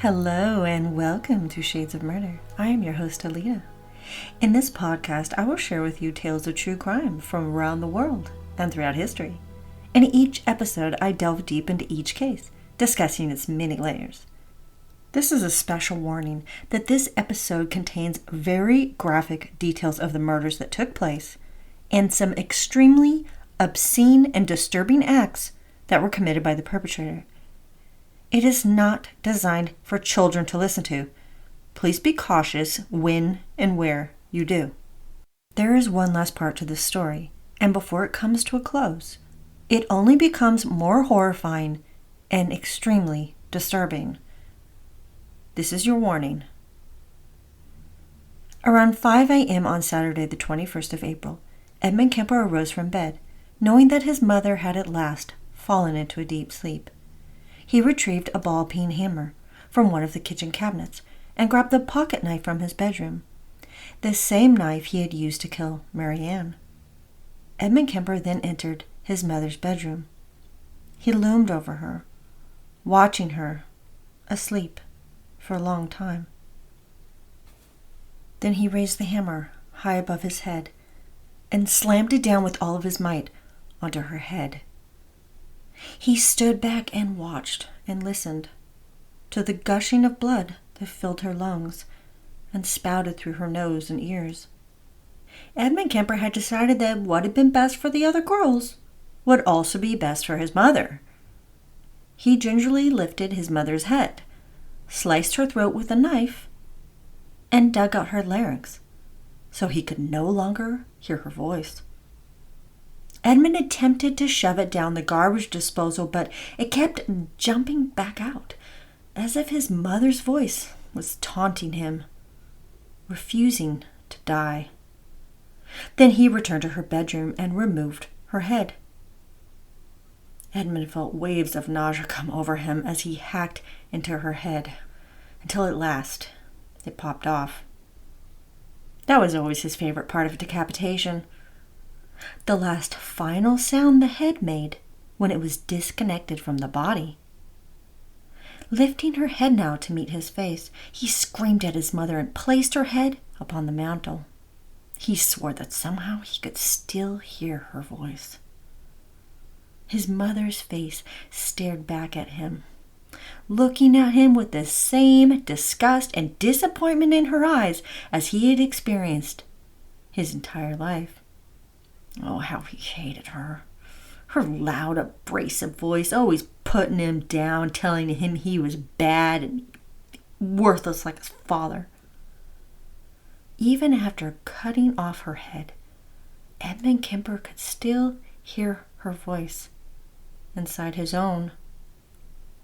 Hello and welcome to Shades of Murder. I am your host, Alita. In this podcast, I will share with you tales of true crime from around the world and throughout history. In each episode, I delve deep into each case, discussing its many layers. This is a special warning that this episode contains very graphic details of the murders that took place and some extremely obscene and disturbing acts that were committed by the perpetrator. It is not designed for children to listen to. Please be cautious when and where you do. There is one last part to this story, and before it comes to a close, it only becomes more horrifying and extremely disturbing. This is your warning. Around 5 a.m. on Saturday, the 21st of April, Edmund Kemper arose from bed, knowing that his mother had at last fallen into a deep sleep. He retrieved a ball-peen hammer from one of the kitchen cabinets and grabbed the pocket knife from his bedroom, the same knife he had used to kill Mary Ann. Edmund Kemper then entered his mother's bedroom. He loomed over her, watching her, asleep, for a long time. Then he raised the hammer high above his head and slammed it down with all of his might onto her head. He stood back and watched and listened to the gushing of blood that filled her lungs and spouted through her nose and ears. Edmund Kemper had decided that what had been best for the other girls would also be best for his mother. He gingerly lifted his mother's head, sliced her throat with a knife, and dug out her larynx so he could no longer hear her voice. Edmund attempted to shove it down the garbage disposal, but it kept jumping back out, as if his mother's voice was taunting him, refusing to die. Then he returned to her bedroom and removed her head. Edmund felt waves of nausea come over him as he hacked into her head, until at last it popped off. That was always his favorite part of decapitation. The last final sound the head made when it was disconnected from the body. Lifting her head now to meet his face, he screamed at his mother and placed her head upon the mantel. He swore that somehow he could still hear her voice. His mother's face stared back at him, looking at him with the same disgust and disappointment in her eyes as he had experienced his entire life. Oh, how he hated her. Her loud, abrasive voice, always putting him down, telling him he was bad and worthless like his father. Even after cutting off her head, Edmund Kemper could still hear her voice inside his own.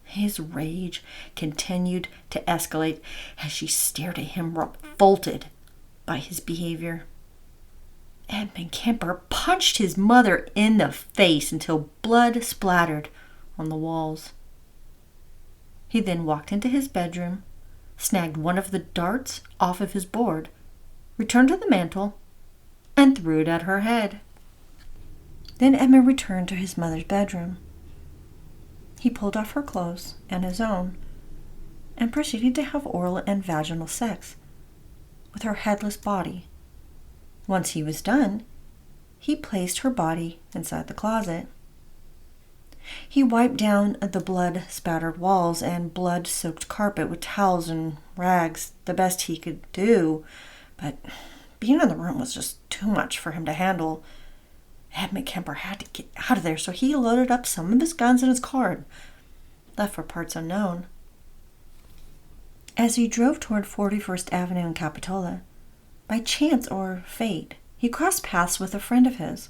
His rage continued to escalate as she stared at him, revolted by his behavior. Edmund Kemper punched his mother in the face until blood splattered on the walls. He then walked into his bedroom, snagged one of the darts off of his board, returned to the mantel, and threw it at her head. Then Edmund returned to his mother's bedroom. He pulled off her clothes and his own and proceeded to have oral and vaginal sex with her headless body. Once he was done, he placed her body inside the closet. He wiped down the blood-spattered walls and blood-soaked carpet with towels and rags the best he could do, but being in the room was just too much for him to handle. Edmund Kemper had to get out of there, so he loaded up some of his guns in his car and left for parts unknown. As he drove toward 41st Avenue in Capitola, by chance or fate, he crossed paths with a friend of his.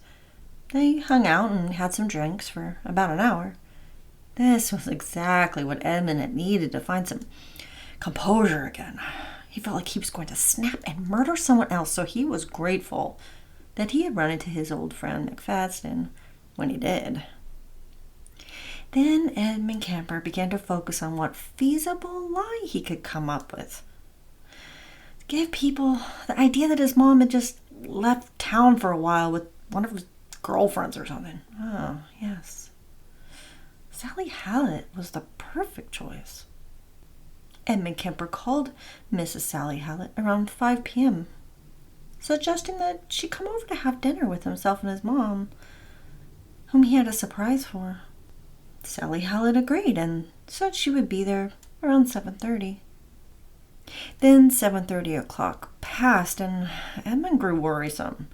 They hung out and had some drinks for about an hour. This was exactly what Edmund had needed to find some composure again. He felt like he was going to snap and murder someone else, so he was grateful that he had run into his old friend McFadden when he did. Then Edmund Kemper began to focus on what feasible lie he could come up with. Give people the idea that his mom had just left town for a while with one of his girlfriends or something. Oh, yes. Sally Hallett was the perfect choice. Edmund Kemper called Mrs. Sally Hallett around 5 p.m., suggesting that she come over to have dinner with himself and his mom, whom he had a surprise for. Sally Hallett agreed and said she would be there around 7:30. Then 7:30 o'clock passed and Edmund grew worrisome.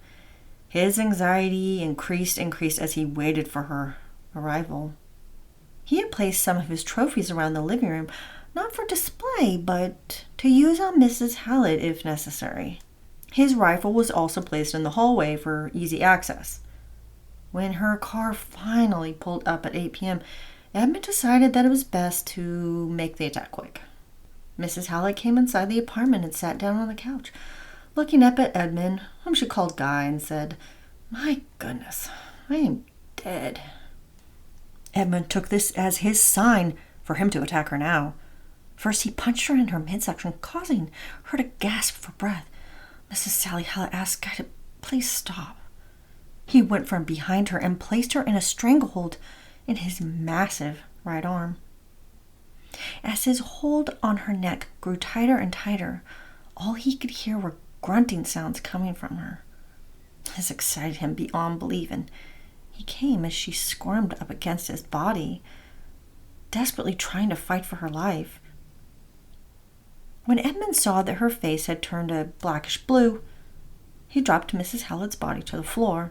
His anxiety increased as he waited for her arrival. He had placed some of his trophies around the living room, not for display, but to use on Mrs. Hallett if necessary. His rifle was also placed in the hallway for easy access. When her car finally pulled up at 8 p.m., Edmund decided that it was best to make the attack quick. Mrs. Hallett came inside the apartment and sat down on the couch, looking up at Edmund, whom she called Guy, and said, "My goodness, I am dead." Edmund took this as his sign for him to attack her now. First, he punched her in her midsection, causing her to gasp for breath. Mrs. Sally Hallett asked Guy to please stop. He went from behind her and placed her in a stranglehold in his massive right arm. As his hold on her neck grew tighter and tighter, all he could hear were grunting sounds coming from her. This excited him beyond belief, and he came as she squirmed up against his body, desperately trying to fight for her life. When Edmund saw that her face had turned a blackish blue, he dropped Mrs. Hallett's body to the floor.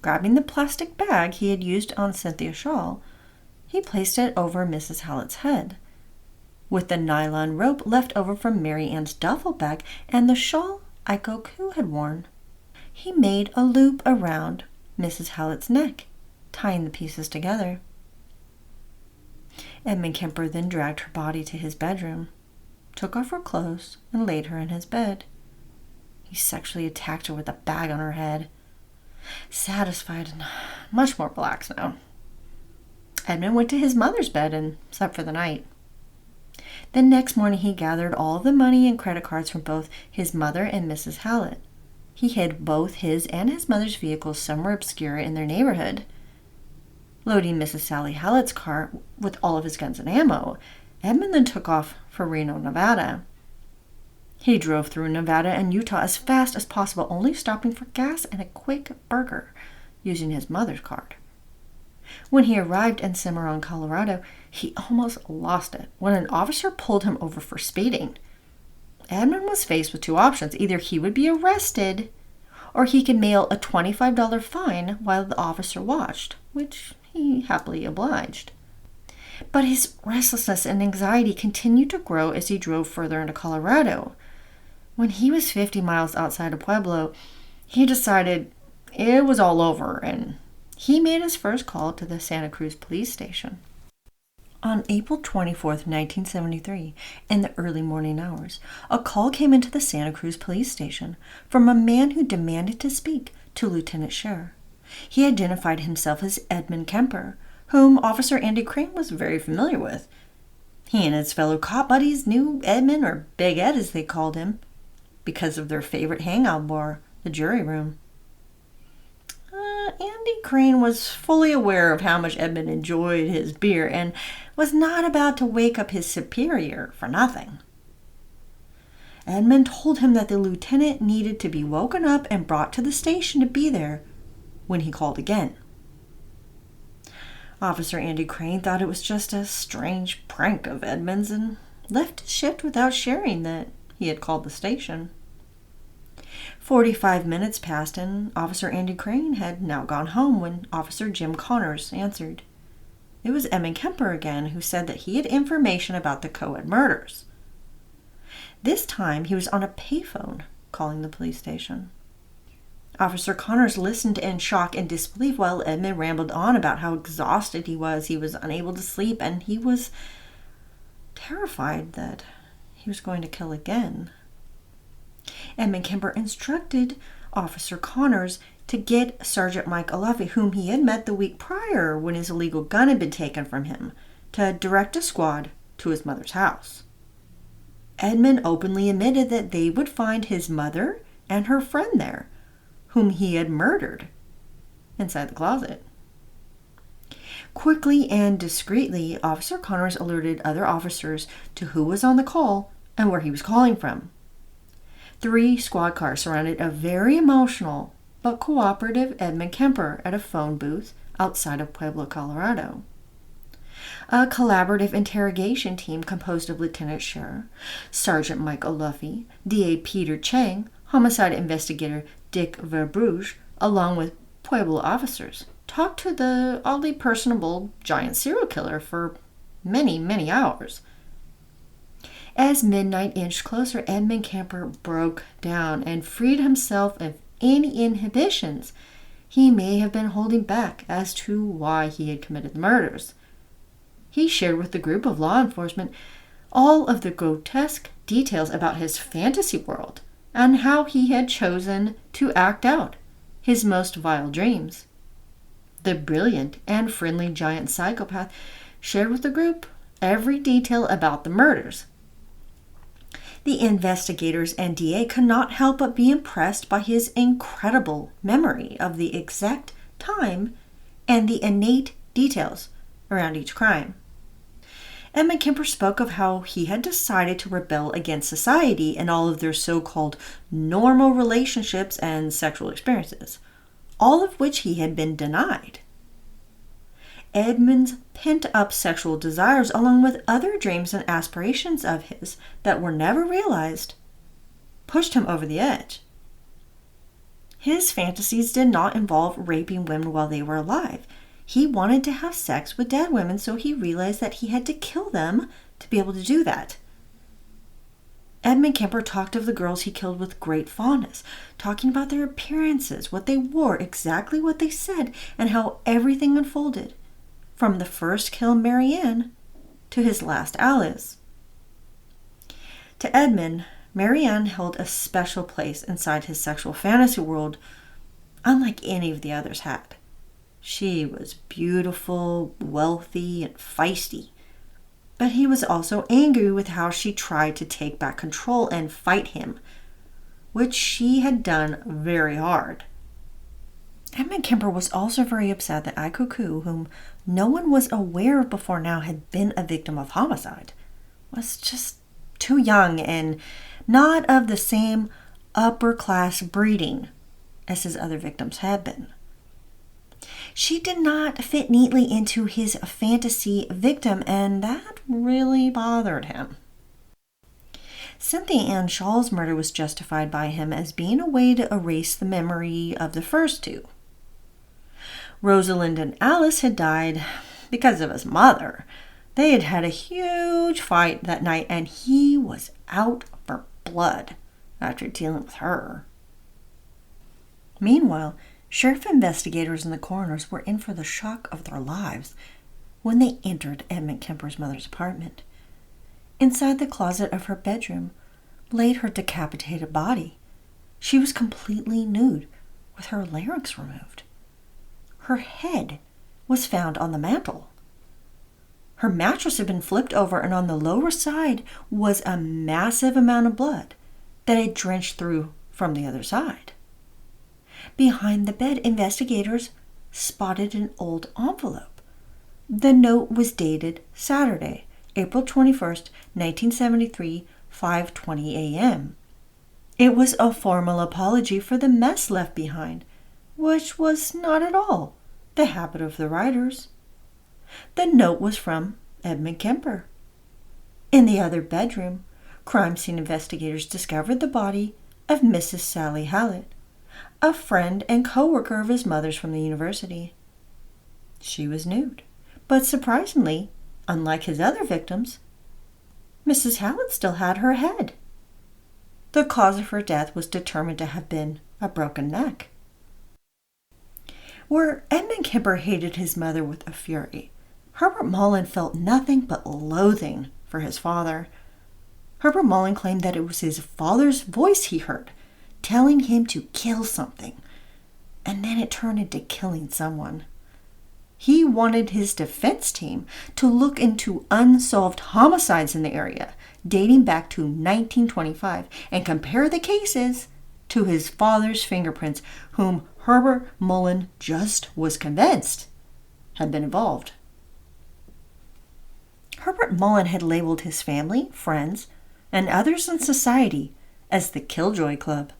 Grabbing the plastic bag he had used on Cynthia's shawl, he placed it over Mrs. Hallett's head. With the nylon rope left over from Mary Ann's duffel bag and the shawl Iko Koo had worn, he made a loop around Mrs. Hallett's neck, tying the pieces together. Edmund Kemper then dragged her body to his bedroom, took off her clothes, and laid her in his bed. He sexually attacked her with a bag on her head. Satisfied and much more relaxed now, Edmund went to his mother's bed and slept for the night. The next morning he gathered all the money and credit cards from both his mother and Mrs. Hallett. He hid both his and his mother's vehicles somewhere obscure in their neighborhood. Loading Mrs. Sally Hallett's car with all of his guns and ammo, Edmund then took off for Reno, Nevada. He drove through Nevada and Utah as fast as possible, only stopping for gas and a quick burger, using his mother's card. When he arrived in Cimarron, Colorado, he almost lost it when an officer pulled him over for speeding. Edmund was faced with two options. Either he would be arrested, or he could mail a $25 fine while the officer watched, which he happily obliged. But his restlessness and anxiety continued to grow as he drove further into Colorado. When he was 50 miles outside of Pueblo, he decided it was all over, and he made his first call to the Santa Cruz police station. On April 24th, 1973, in the early morning hours, a call came into the Santa Cruz police station from a man who demanded to speak to Lieutenant Scher. He identified himself as Edmund Kemper, whom Officer Andy Crane was very familiar with. He and his fellow cop buddies knew Edmund, or Big Ed as they called him, because of their favorite hangout bar, the jury room. Andy Crane was fully aware of how much Edmund enjoyed his beer and was not about to wake up his superior for nothing. Edmund told him that the lieutenant needed to be woken up and brought to the station to be there when he called again. Officer Andy Crane thought it was just a strange prank of Edmund's and left his shift without sharing that he had called the station. 45 minutes passed and Officer Andy Crane had now gone home when Officer Jim Connors answered. It was Edmund Kemper again, who said that he had information about the co-ed murders. This time he was on a payphone calling the police station. Officer Connors listened in shock and disbelief while Edmund rambled on about how exhausted he was. He was unable to sleep, and he was terrified that he was going to kill again. Edmund Kemper instructed Officer Connors to get Sergeant Mike Alafi, whom he had met the week prior when his illegal gun had been taken from him, to direct a squad to his mother's house. Edmund openly admitted that they would find his mother and her friend there, whom he had murdered, inside the closet. Quickly and discreetly, Officer Connors alerted other officers to who was on the call and where he was calling from. 3 squad cars surrounded a very emotional but cooperative Edmund Kemper at a phone booth outside of Pueblo, Colorado. A collaborative interrogation team composed of Lieutenant Sheriff Sergeant Mike O'Luffy, DA Peter Chang, homicide investigator Dick Verbrugge, along with Pueblo officers, talked to the oddly personable giant serial killer for many, many hours. As midnight inched closer, Edmund Kemper broke down and freed himself of any inhibitions he may have been holding back as to why he had committed the murders. He shared with the group of law enforcement all of the grotesque details about his fantasy world and how he had chosen to act out his most vile dreams. The brilliant and friendly giant psychopath shared with the group every detail about the murders. The investigators and DA could not help but be impressed by his incredible memory of the exact time and the innate details around each crime. Edmund Kemper spoke of how he had decided to rebel against society and all of their so-called normal relationships and sexual experiences, all of which he had been denied. Edmund's pent-up sexual desires, along with other dreams and aspirations of his that were never realized, pushed him over the edge. His fantasies did not involve raping women while they were alive. He wanted to have sex with dead women, so he realized that he had to kill them to be able to do that. Edmund Kemper talked of the girls he killed with great fondness, talking about their appearances, what they wore, exactly what they said, and how everything unfolded, from the first kill, Marianne, to his last, Alice. To Edmund, Marianne held a special place inside his sexual fantasy world, unlike any of the others had. She was beautiful, wealthy, and feisty. But he was also angry with how she tried to take back control and fight him, which she had done very hard. Edmund Kemper was also very upset that Ikuku, whom no one was aware of before now had been a victim of homicide, was just too young and not of the same upper-class breeding as his other victims had been. She did not fit neatly into his fantasy victim, and that really bothered him. Cynthia Ann Shaw's murder was justified by him as being a way to erase the memory of the first 2. Rosalind and Alice had died because of his mother. They had had a huge fight that night, and he was out for blood after dealing with her. Meanwhile, sheriff investigators and the coroners were in for the shock of their lives when they entered Edmund Kemper's mother's apartment. Inside the closet of her bedroom laid her decapitated body. She was completely nude, with her larynx removed. Her head was found on the mantel. Her mattress had been flipped over, and on the lower side was a massive amount of blood that had drenched through from the other side. Behind the bed, investigators spotted an old envelope. The note was dated Saturday, April 21st, 1973, 5:20 a.m. It was a formal apology for the mess left behind, which was not at all the habit of the writers. The note was from Edmund Kemper. In the other bedroom, crime scene investigators discovered the body of Mrs. Sally Hallett, a friend and co-worker of his mother's from the university. She was nude, but surprisingly, unlike his other victims, Mrs. Hallett still had her head. The cause of her death was determined to have been a broken neck. Where Edmund Kemper hated his mother with a fury, Herbert Mullin felt nothing but loathing for his father. Herbert Mullin claimed that it was his father's voice he heard, telling him to kill something, and then it turned into killing someone. He wanted his defense team to look into unsolved homicides in the area, dating back to 1925, and compare the cases to his father's fingerprints, whom Herbert Mullin just was convinced had been involved Herbert Mullin had labeled his family, friends, and others in society as the Killjoy Club.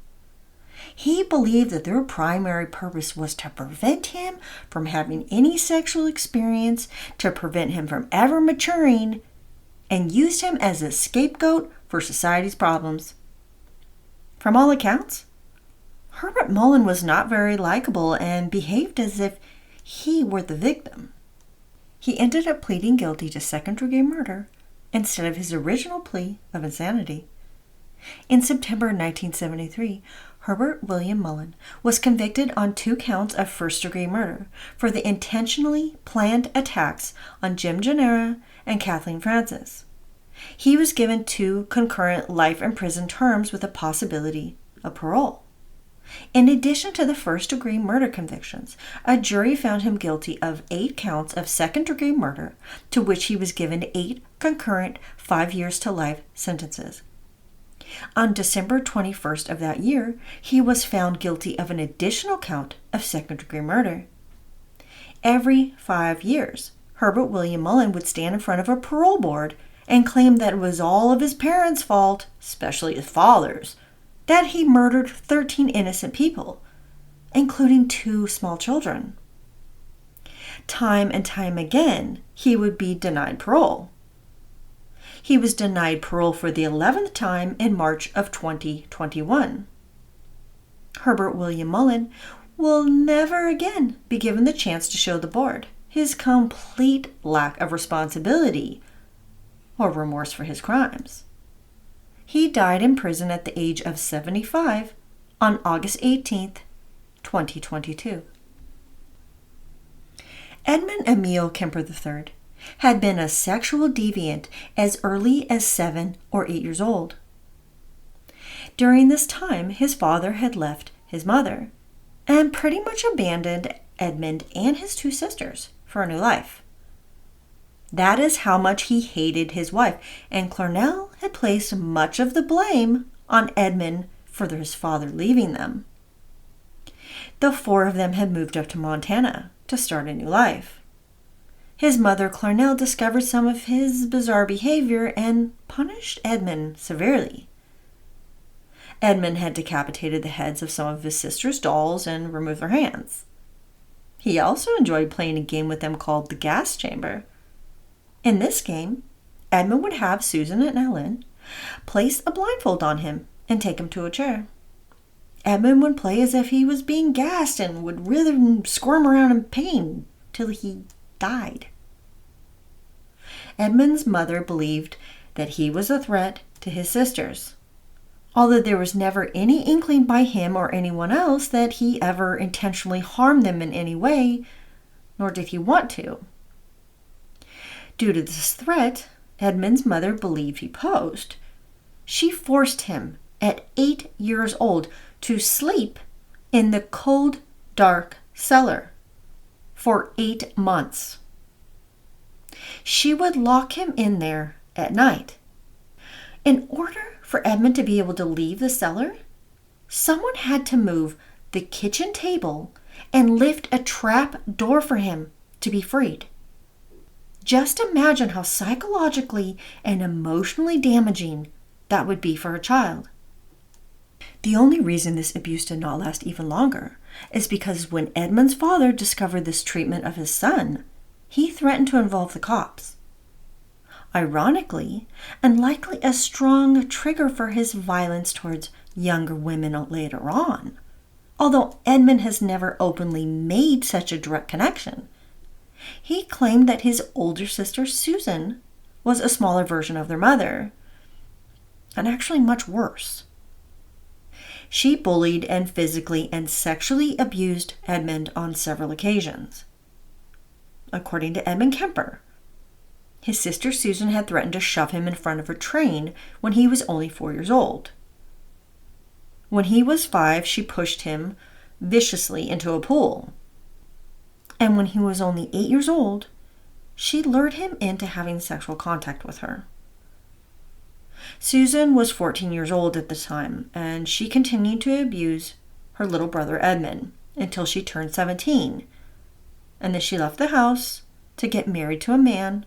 He believed that their primary purpose was to prevent him from having any sexual experience, to prevent him from ever maturing, and used him as a scapegoat for society's problems. From all accounts, Herbert Mullin was not very likable and behaved as if he were the victim. He ended up pleading guilty to second-degree murder instead of his original plea of insanity. In September 1973, Herbert William Mullin was convicted on 2 counts of first-degree murder for the intentionally planned attacks on Jim Gennaro and Kathleen Francis. He was given 2 concurrent life in prison terms with a possibility of parole. In addition to the first-degree murder convictions, a jury found him guilty of 8 counts of second-degree murder, to which he was given 8 concurrent 5 years to life sentences. On December 21st of that year, he was found guilty of an additional count of second-degree murder. Every 5 years, Herbert William Mullin would stand in front of a parole board and claim that it was all of his parents' fault, especially his father's, that he murdered 13 innocent people, including 2 small children. Time and time again, he would be denied parole. He was denied parole for the 11th time in March of 2021. Herbert William Mullin will never again be given the chance to show the board his complete lack of responsibility or remorse for his crimes. He died in prison at the age of 75 on August 18th, 2022. Edmund Emil Kemper III had been a sexual deviant as early as 7 or 8 years old. During this time, his father had left his mother and pretty much abandoned Edmund and his 2 sisters for a new life. That is how much he hated his wife, and Clarnell had placed much of the blame on Edmund for his father leaving them. The 4 of them had moved up to Montana to start a new life. His mother, Clarnell, discovered some of his bizarre behavior and punished Edmund severely. Edmund had decapitated the heads of some of his sister's dolls and removed their hands. He also enjoyed playing a game with them called the gas chamber. In this game, Edmund would have Susan and Ellen place a blindfold on him and take him to a chair. Edmund would play as if he was being gassed and would writhe and squirm around in pain till he died. Edmund's mother believed that he was a threat to his sisters, although there was never any inkling by him or anyone else that he ever intentionally harmed them in any way, nor did he want to. Due to this threat Edmund's mother believed he posed, she forced him at 8 years old to sleep in the cold, dark cellar for 8 months. She would lock him in there at night. In order for Edmund to be able to leave the cellar, someone had to move the kitchen table and lift a trap door for him to be freed. Just imagine how psychologically and emotionally damaging that would be for a child. The only reason this abuse did not last even longer is because when Edmund's father discovered this treatment of his son, he threatened to involve the cops. Ironically, and likely a strong trigger for his violence towards younger women later on, although Edmund has never openly made such a direct connection, he claimed that his older sister Susan was a smaller version of their mother, and actually much worse. She bullied and physically and sexually abused Edmund on several occasions. According to Edmund Kemper, his sister Susan had threatened to shove him in front of a train when he was only 4 years old. When he was 5, she pushed him viciously into a pool. And when he was only 8 years old, she lured him into having sexual contact with her. Susan was 14 years old at the time, and she continued to abuse her little brother Edmund until she turned 17, and then she left the house to get married to a man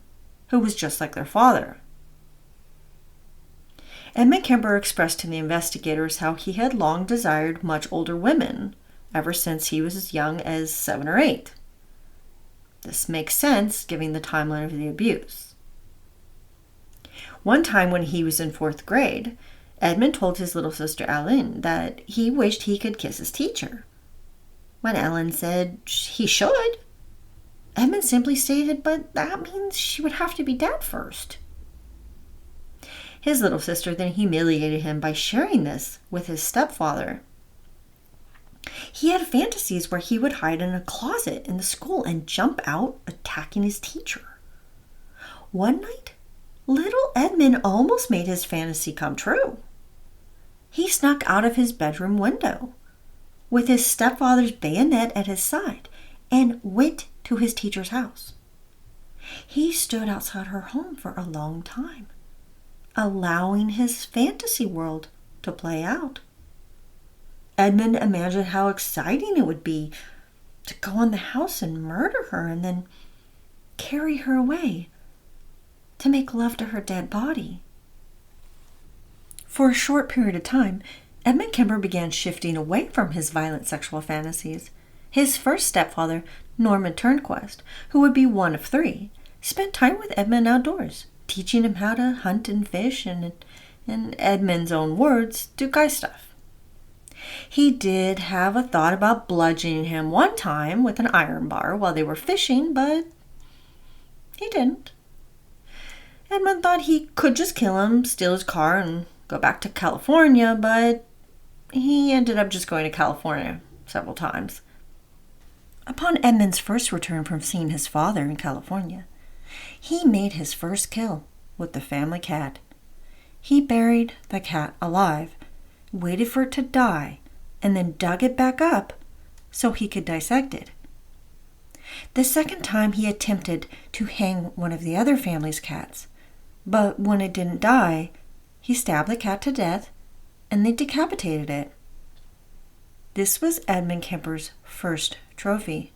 who was just like their father. Edmund Kemper expressed to the investigators how he had long desired much older women, ever since he was as young as 7 or 8. This makes sense, given the timeline of the abuse. One time when he was in 4th grade, Edmund told his little sister Ellen that he wished he could kiss his teacher. When Ellen said he should, Edmund simply stated, but that means she would have to be dead first. His little sister then humiliated him by sharing this with his stepfather. He had fantasies where he would hide in a closet in the school and jump out, attacking his teacher. One night, little Edmund almost made his fantasy come true. He snuck out of his bedroom window with his stepfather's bayonet at his side and went to his teacher's house. He stood outside her home for a long time, allowing his fantasy world to play out. Edmund imagined how exciting it would be to go in the house and murder her and then carry her away to make love to her dead body. For a short period of time, Edmund Kemper began shifting away from his violent sexual fantasies. His first stepfather, Norman Turnquest, who would be one of 3, spent time with Edmund outdoors, teaching him how to hunt and fish and, in Edmund's own words, do guy stuff. He did have a thought about bludgeoning him one time with an iron bar while they were fishing, but he didn't. Edmund thought he could just kill him, steal his car, and go back to California, but he ended up just going to California several times. Upon Edmund's first return from seeing his father in California, he made his first kill with the family cat. He buried the cat alive, waited for it to die, and then dug it back up so he could dissect it. The second time he attempted to hang one of the other family's cats, but when it didn't die, he stabbed the cat to death and they decapitated it. This was Edmund Kemper's first trophy.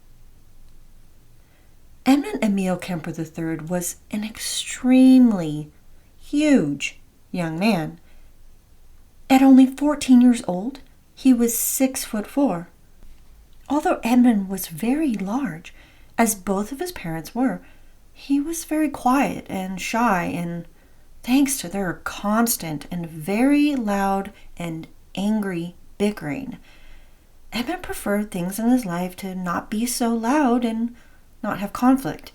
Edmund Emil Kemper III was an extremely huge young man. At only 14 years old, he was 6'4". Although Edmund was very large, as both of his parents were, he was very quiet and shy, and thanks to their constant and very loud and angry bickering, Edmund preferred things in his life to not be so loud and not have conflict.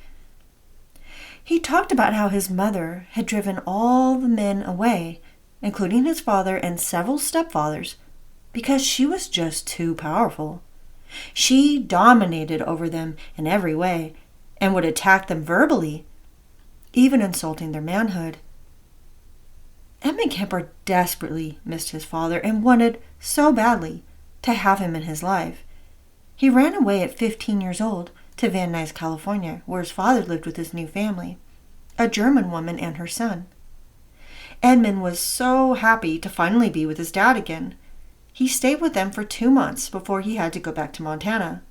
He talked about how his mother had driven all the men away, including his father and several stepfathers, because she was just too powerful. She dominated over them in every way and would attack them verbally, even insulting their manhood. Edmund Kemper desperately missed his father and wanted so badly to have him in his life. He ran away at 15 years old to Van Nuys, California, where his father lived with his new family, a German woman and her son. Edmund was so happy to finally be with his dad again. He stayed with them for 2 months before he had to go back to Montana.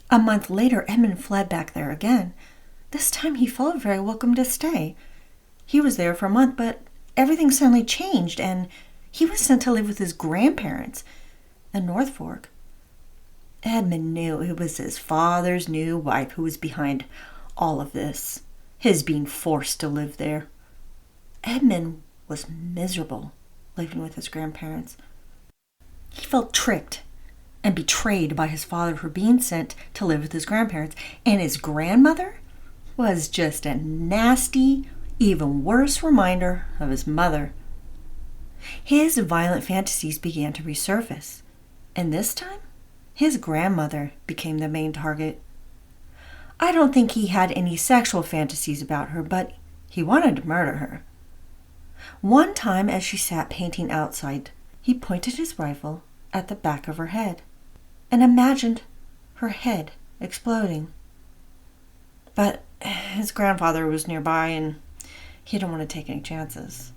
A month later, Edmund fled back there again. This time he felt very welcome to stay. He was there for a month, but everything suddenly changed, and he was sent to live with his grandparents in North Fork. Edmund knew it was his father's new wife who was behind all of this, his being forced to live there. Edmund was miserable living with his grandparents. He felt tricked and betrayed by his father for being sent to live with his grandparents, and his grandmother was just a nasty, even worse reminder of his mother. His violent fantasies began to resurface, and this time, his grandmother became the main target. I don't think he had any sexual fantasies about her, but he wanted to murder her. One time, as she sat painting outside, he pointed his rifle at the back of her head and imagined her head exploding. But his grandfather was nearby, and he didn't want to take any chances.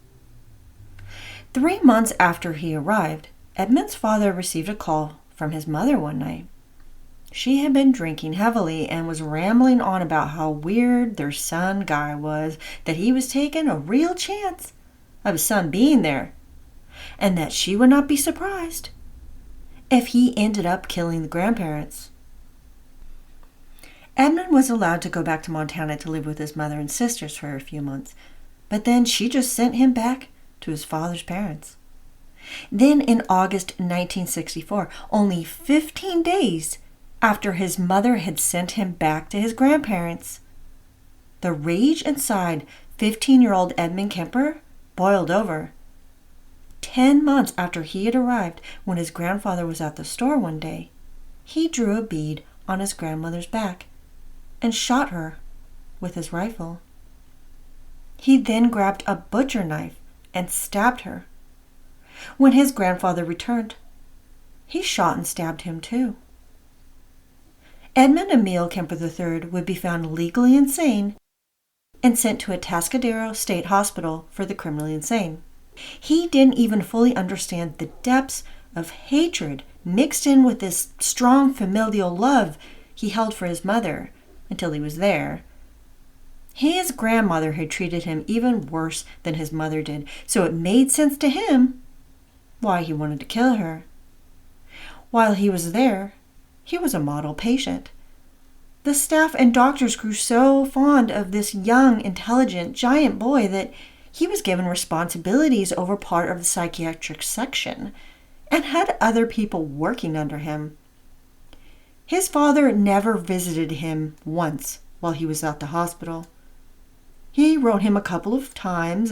3 months after he arrived, Edmund's father received a call from his mother one night. She had been drinking heavily and was rambling on about how weird their son Guy was, that he was taking a real chance of his son being there, and that she would not be surprised if he ended up killing the grandparents. Edmund was allowed to go back to Montana to live with his mother and sisters for a few months, but then she just sent him back to his father's parents. Then in August 1964, only 15 days after his mother had sent him back to his grandparents, the rage inside 15-year-old Edmund Kemper boiled over. 10 months after he had arrived, when his grandfather was at the store one day, he drew a bead on his grandmother's back and shot her with his rifle. He then grabbed a butcher knife and stabbed her. When his grandfather returned, he shot and stabbed him too. Edmund Emil Kemper III would be found legally insane and sent to a Atascadero State Hospital for the criminally insane. He didn't even fully understand the depths of hatred mixed in with this strong familial love he held for his mother until he was there. His grandmother had treated him even worse than his mother did, so it made sense to him why he wanted to kill her. While he was there, he was a model patient. The staff and doctors grew so fond of this young, intelligent, giant boy that he was given responsibilities over part of the psychiatric section and had other people working under him. His father never visited him once while he was at the hospital. He wrote him a couple of times,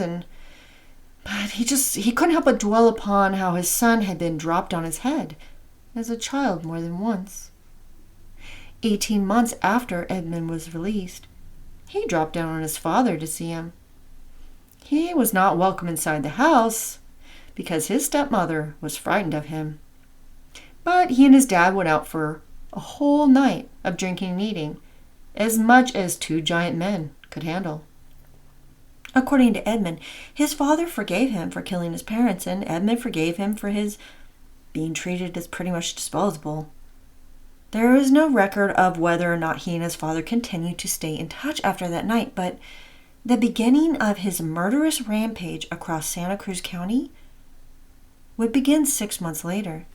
but he couldn't help but dwell upon how his son had been dropped on his head as a child more than once. 18 months after Edmund was released, he dropped down on his father to see him. He was not welcome inside the house because his stepmother was frightened of him. But he and his dad went out for a whole night of drinking and eating, as much as 2 giant men could handle. According to Edmund, his father forgave him for killing his parents, and Edmund forgave him for his being treated as pretty much disposable. There is no record of whether or not he and his father continued to stay in touch after that night, but the beginning of his murderous rampage across Santa Cruz County would begin 6 months later.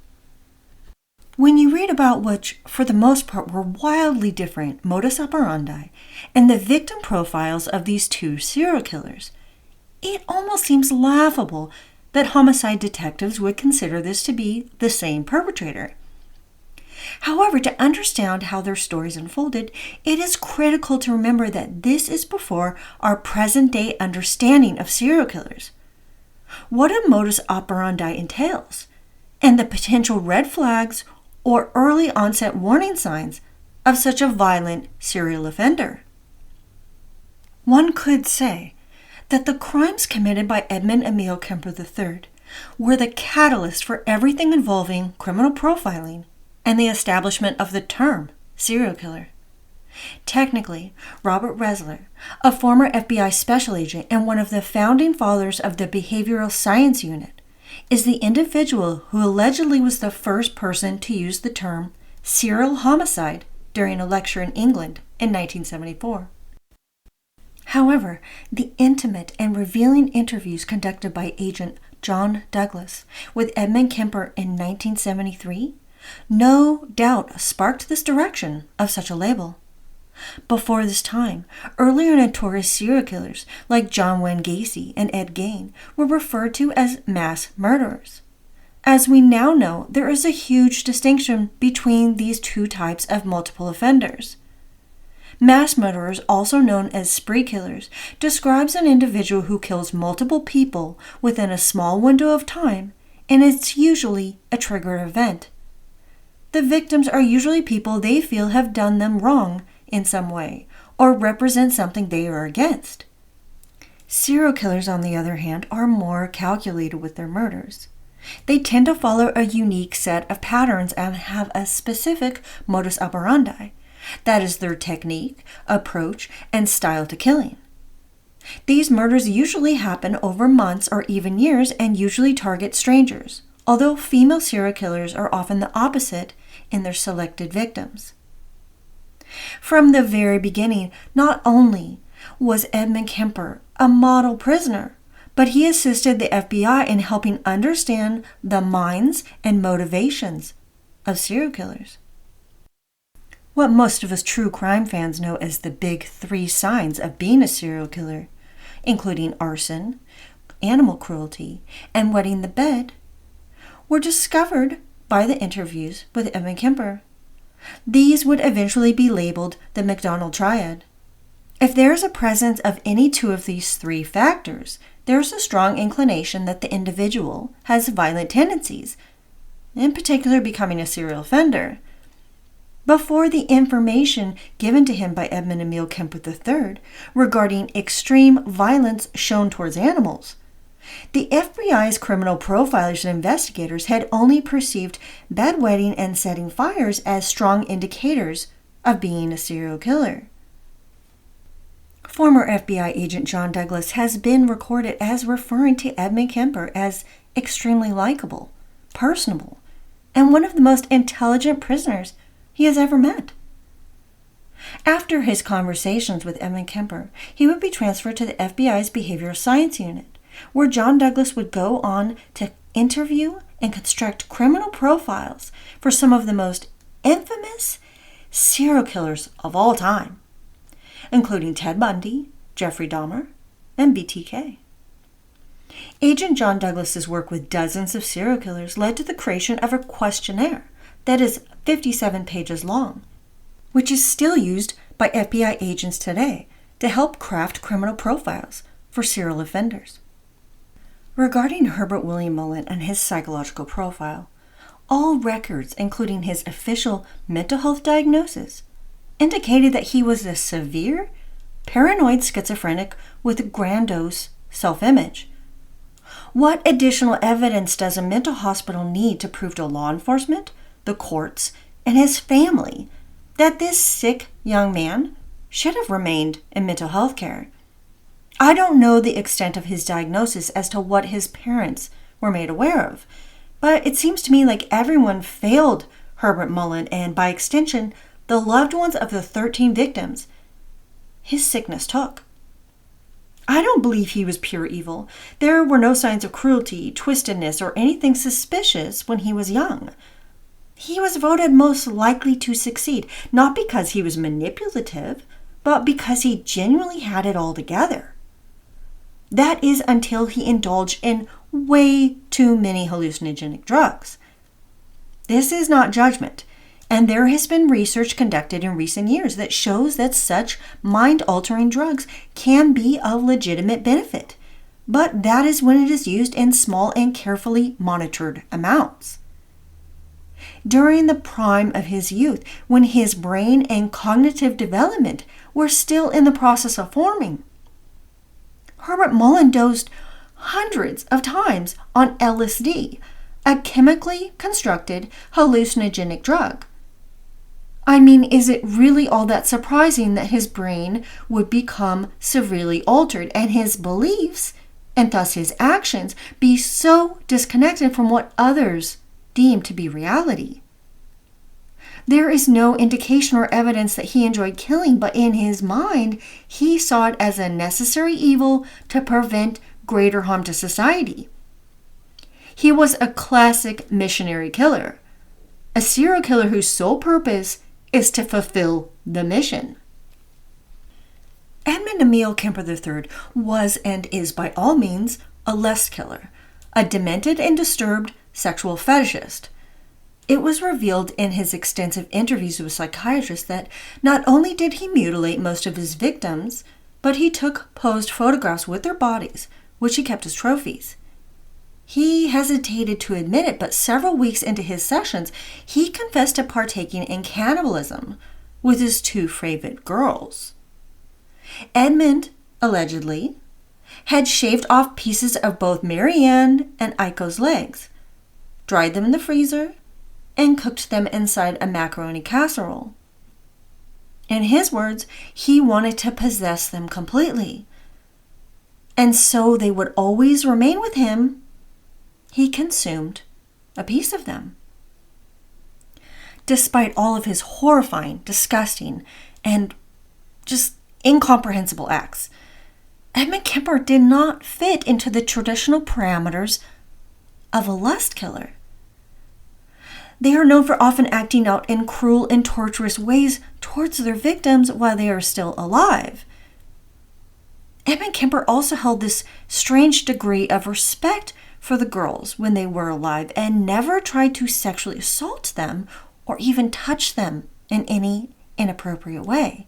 When you read about which, for the most part, were wildly different modus operandi and the victim profiles of these 2 serial killers, it almost seems laughable that homicide detectives would consider this to be the same perpetrator. However, to understand how their stories unfolded, it is critical to remember that this is before our present-day understanding of serial killers, what a modus operandi entails, and the potential red flags or early onset warning signs of such a violent serial offender. One could say that the crimes committed by Edmund Emil Kemper III were the catalyst for everything involving criminal profiling and the establishment of the term serial killer. Technically, Robert Ressler, a former FBI special agent and one of the founding fathers of the Behavioral Science Unit, is the individual who allegedly was the first person to use the term serial homicide during a lecture in England in 1974. However, the intimate and revealing interviews conducted by Agent John Douglas with Edmund Kemper in 1973 no doubt sparked this direction of such a label. Before this time, earlier notorious serial killers like John Wayne Gacy and Ed Gein were referred to as mass murderers. As we now know, there is a huge distinction between these 2 types of multiple offenders. Mass murderers, also known as spree killers, describes an individual who kills multiple people within a small window of time, and it's usually a triggered event. The victims are usually people they feel have done them wrong in some way, or represent something they are against. Serial killers, on the other hand, are more calculated with their murders. They tend to follow a unique set of patterns and have a specific modus operandi. That is their technique, approach, and style to killing. These murders usually happen over months or even years and usually target strangers, although female serial killers are often the opposite in their selected victims. From the very beginning, not only was Edmund Kemper a model prisoner, but he assisted the FBI in helping understand the minds and motivations of serial killers. What most of us true crime fans know as the big 3 signs of being a serial killer, including arson, animal cruelty, and wetting the bed, were discovered by the interviews with Edmund Kemper. These would eventually be labeled the McDonald Triad. If there is a presence of any 2 of these 3 factors, there is a strong inclination that the individual has violent tendencies, in particular becoming a serial offender. Before the information given to him by Edmund Emil Kemper III regarding extreme violence shown towards animals, the FBI's criminal profilers and investigators had only perceived bedwetting and setting fires as strong indicators of being a serial killer. Former FBI agent John Douglas has been recorded as referring to Edmund Kemper as extremely likable, personable, and one of the most intelligent prisoners he has ever met. After his conversations with Edmund Kemper, he would be transferred to the FBI's Behavioral Science Unit, where John Douglas would go on to interview and construct criminal profiles for some of the most infamous serial killers of all time, including Ted Bundy, Jeffrey Dahmer, and BTK. Agent John Douglas's work with dozens of serial killers led to the creation of a questionnaire that is 57 pages long, which is still used by FBI agents today to help craft criminal profiles for serial offenders. Regarding Herbert William Mullin and his psychological profile, all records, including his official mental health diagnosis, indicated that he was a severe, paranoid schizophrenic with a grandiose self-image. What additional evidence does a mental hospital need to prove to law enforcement, the courts, and his family that this sick young man should have remained in mental health care? I don't know the extent of his diagnosis as to what his parents were made aware of, but it seems to me like everyone failed Herbert Mullin and, by extension, the loved ones of the 13 victims his sickness took. I don't believe he was pure evil. There were no signs of cruelty, twistedness, or anything suspicious when he was young. He was voted most likely to succeed, not because he was manipulative, but because he genuinely had it all together. That is until he indulged in way too many hallucinogenic drugs. This is not judgment, and there has been research conducted in recent years that shows that such mind-altering drugs can be of legitimate benefit, but that is when it is used in small and carefully monitored amounts. During the prime of his youth, when his brain and cognitive development were still in the process of forming, Herbert Mullin dosed hundreds of times on LSD, a chemically constructed hallucinogenic drug. I mean, is it really all that surprising that his brain would become severely altered and his beliefs, and thus his actions, be so disconnected from what others deem to be reality? There is no indication or evidence that he enjoyed killing, but in his mind, he saw it as a necessary evil to prevent greater harm to society. He was a classic missionary killer, a serial killer whose sole purpose is to fulfill the mission. Edmund Emil Kemper III was and is by all means a lust killer, a demented and disturbed sexual fetishist. It was revealed in his extensive interviews with psychiatrists that not only did he mutilate most of his victims, but he took posed photographs with their bodies, which he kept as trophies. He hesitated to admit it, but several weeks into his sessions, he confessed to partaking in cannibalism with his 2 favorite girls. Edmund, allegedly, had shaved off pieces of both Marianne and Aiko's legs, dried them in the freezer, and cooked them inside a macaroni casserole. In his words, he wanted to possess them completely. And so they would always remain with him. He consumed a piece of them. despite all of his horrifying, disgusting, and just incomprehensible acts, Edmund Kemper did not fit into the traditional parameters of a lust killer. They are known for often acting out in cruel and torturous ways towards their victims while they are still alive. Edmund Kemper also held this strange degree of respect for the girls when they were alive and never tried to sexually assault them or even touch them in any inappropriate way.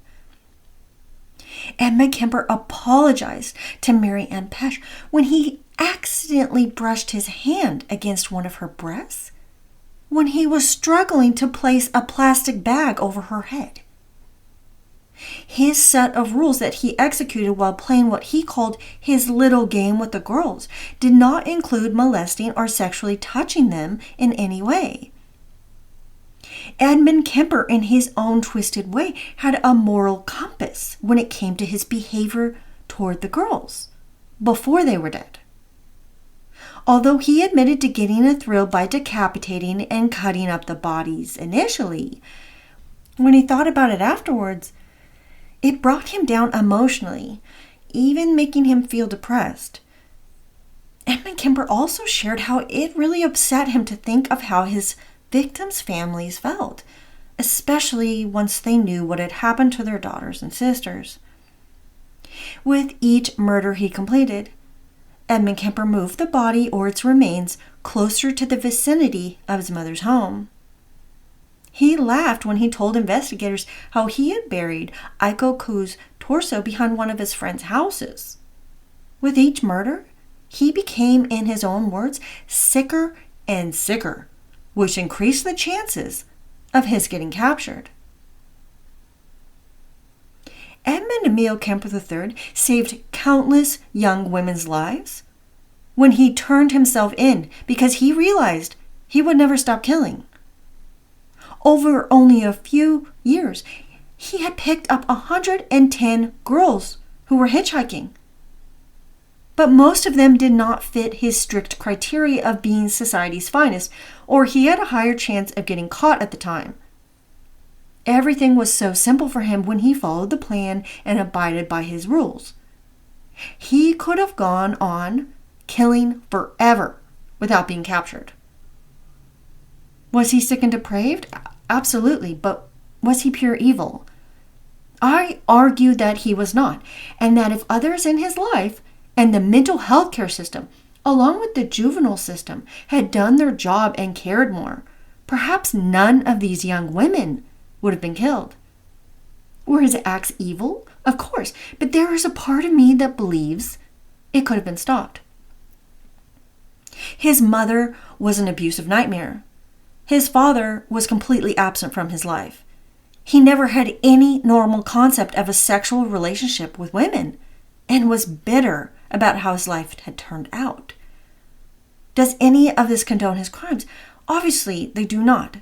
Edmund Kemper apologized to Mary Ann Pesch when he accidentally brushed his hand against one of her breasts when he was struggling to place a plastic bag over her head. His set of rules that he executed while playing what he called his little game with the girls did not include molesting or sexually touching them in any way. Edmund Kemper, in his own twisted way, had a moral compass when it came to his behavior toward the girls before they were dead. Although he admitted to getting a thrill by decapitating and cutting up the bodies initially, when he thought about it afterwards, it brought him down emotionally, even making him feel depressed. Edmund Kemper also shared how it really upset him to think of how his victims' families felt, especially once they knew what had happened to their daughters and sisters. With each murder he completed, Edmund Kemper moved the body or its remains closer to the vicinity of his mother's home. He laughed when he told investigators how he had buried Aiko Ku's torso behind one of his friend's houses. With each murder, he became, in his own words, sicker and sicker, which increased the chances of his getting captured. Edmund Emil Kemper III saved countless young women's lives when he turned himself in because he realized he would never stop killing. Over only a few years, he had picked up 110 girls who were hitchhiking. But most of them did not fit his strict criteria of being society's finest, or he had a higher chance of getting caught at the time. Everything was so simple for him when he followed the plan and abided by his rules. He could have gone on killing forever without being captured. Was he sick and depraved? Absolutely, but was he pure evil? I argue that he was not, and that if others in his life and the mental health care system, along with the juvenile system, had done their job and cared more, perhaps none of these young women would have been killed. Were his acts evil? Of course, but there is a part of me that believes it could have been stopped. His mother was an abusive nightmare. His father was completely absent from his life. He never had any normal concept of a sexual relationship with women and was bitter about how his life had turned out. Does any of this condone his crimes? Obviously, they do not,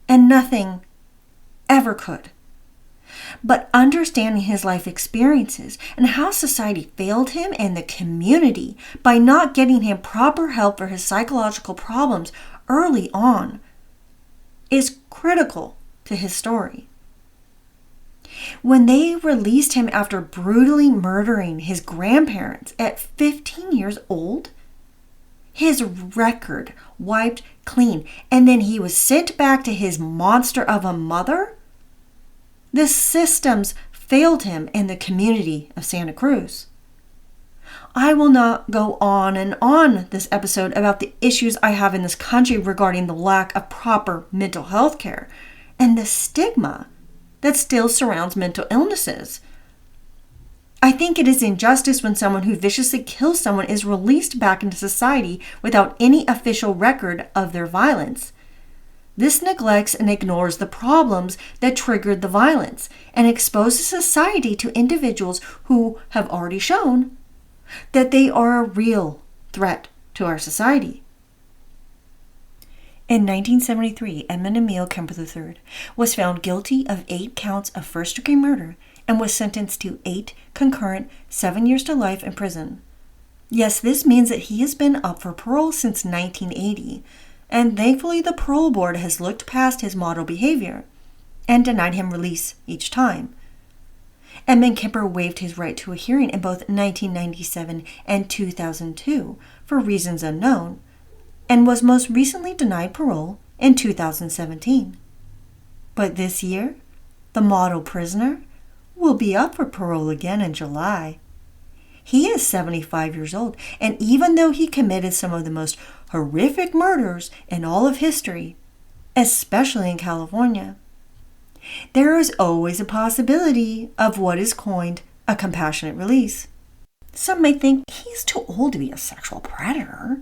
and nothing ever could. But understanding his life experiences and how society failed him and the community by not getting him proper help for his psychological problems early on is critical to his story. When they released him after brutally murdering his grandparents at 15 years old, his record wiped clean, and then he was sent back to his monster of a mother. The systems failed him in the community of Santa Cruz. I will not go on and on this episode about the issues I have in this country regarding the lack of proper mental health care and the stigma that still surrounds mental illnesses. I think it is injustice when someone who viciously kills someone is released back into society without any official record of their violence. This neglects and ignores the problems that triggered the violence and exposes society to individuals who have already shown that they are a real threat to our society. In 1973, Edmund Emil Kemper III was found guilty of 8 counts of first-degree murder and was sentenced to 8 concurrent 7 years to life in prison. Yes, this means that he has been up for parole since 1980, and thankfully the parole board has looked past his model behavior and denied him release each time. Edmund Kemper waived his right to a hearing in both 1997 and 2002 for reasons unknown, and was most recently denied parole in 2017. But this year, the model prisoner will be up for parole again in July. He is 75 years old, and even though he committed some of the most horrific murders in all of history, especially in California, there is always a possibility of what is coined a compassionate release. Some may think he's too old to be a sexual predator.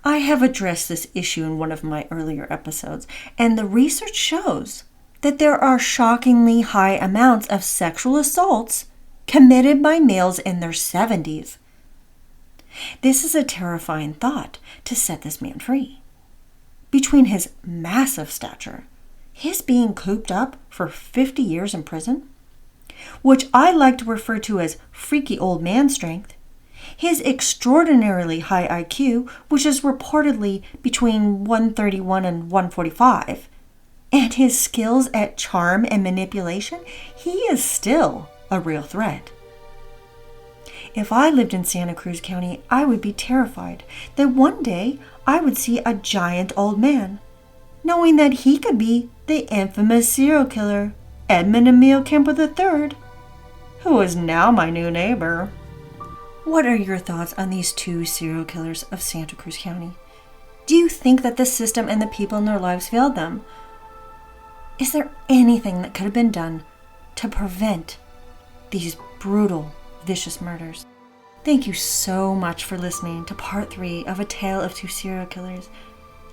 I have addressed this issue in one of my earlier episodes, and the research shows that there are shockingly high amounts of sexual assaults committed by males in their 70s. This is a terrifying thought to set this man free. Between his massive stature, his being cooped up for 50 years in prison, which I like to refer to as freaky old man strength, his extraordinarily high IQ, which is reportedly between 131 and 145, and his skills at charm and manipulation, he is still a real threat. If I lived in Santa Cruz County, I would be terrified that one day I would see a giant old man, knowing that he could be the infamous serial killer Edmund Emil Kemper III, who is now my new neighbor. What are your thoughts on these two serial killers of Santa Cruz County? Do you think that the system and the people in their lives failed them? Is there anything that could have been done to prevent these brutal, vicious murders? Thank you so much for listening to part 3 of A Tale of Two Serial Killers.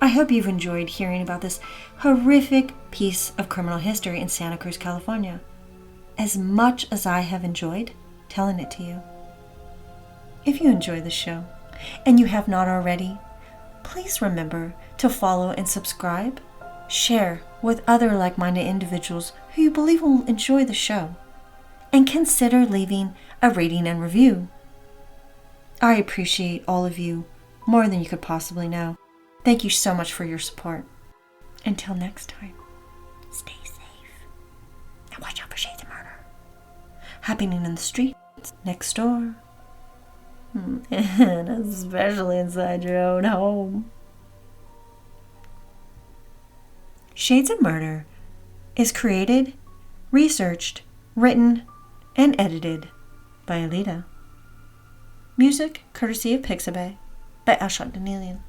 I hope you've enjoyed hearing about this horrific piece of criminal history in Santa Cruz, California, as much as I have enjoyed telling it to you. If you enjoy the show, and you have not already, please remember to follow and subscribe, share with other like-minded individuals who you believe will enjoy the show, and consider leaving a rating and review. I appreciate all of you more than you could possibly know. Thank you so much for your support. Until next time, stay safe and watch out for shades of murder happening in the streets next door, and especially inside your own home. Shades of Murder is created, researched, written, and edited by Alita. Music courtesy of Pixabay by Ashot Danielian.